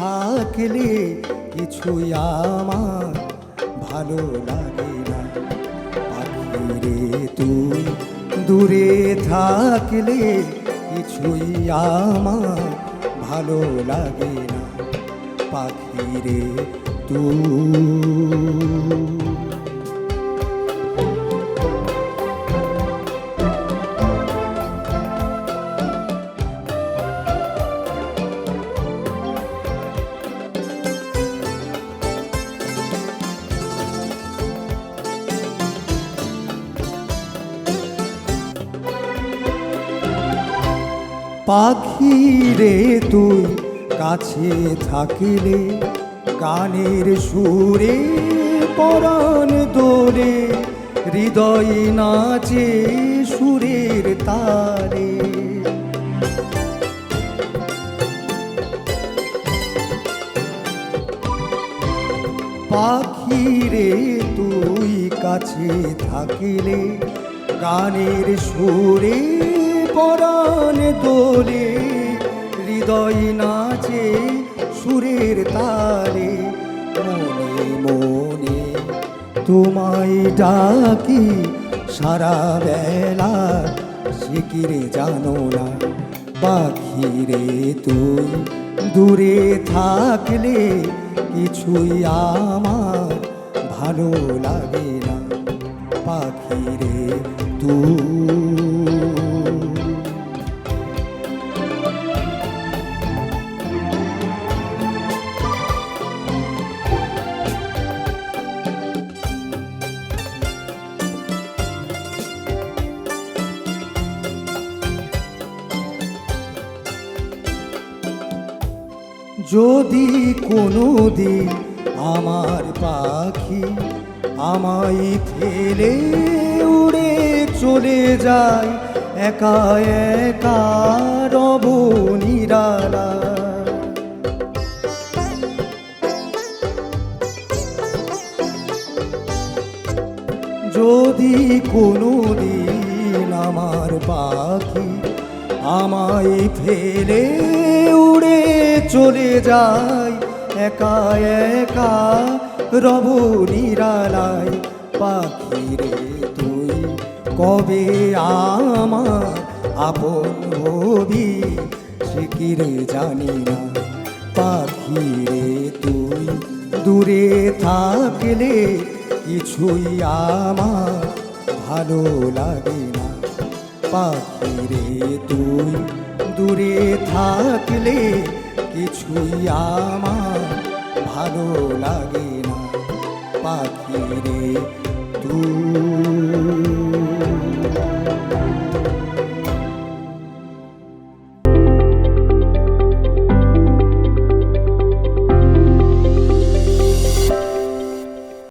থাকলে কিছুই আমার ভালো লাগে না। পাখিরে তুই দূরে থাকলে কিছুই আমার ভালো লাগে না। পাখিরে তুই পাখিরে তুই কাছে থাকিলে গানের সুরে পরাণ দোলে, হৃদয় নাচে সুরের তারে। পাখিরে তুই কাছে থাকিলে গানের সুরে পরাণ দোলে, হৃদয় নাচে সুরের তারে। মনে মনে তোমায় ডাকি সারা বেলা, সে কি রে জানো না। পাখিরে তুই দূরে থাকলে কিছুই আমার ভালো লাগে না। পাখিরে তুই যদি কোনো দিন আমার পাখি আমায় ফেলে উড়ে চলে যায়, একা একা রব নিরালা। যদি কোনো দিন আমার পাখি আমায় ফেলে উড়ে চলে যায়, একা একা রব নিরালায়। পাখিরে তুই কবে আমার আপন হবি, সে কি রে জানি না। পাখিরে তুই দূরে থাকলে কিছুই আমার ভালো লাগে না। পাখিরে তুই দূরে থাকলে কিছুই আমার ভালো লাগে না। পাখিরে তুই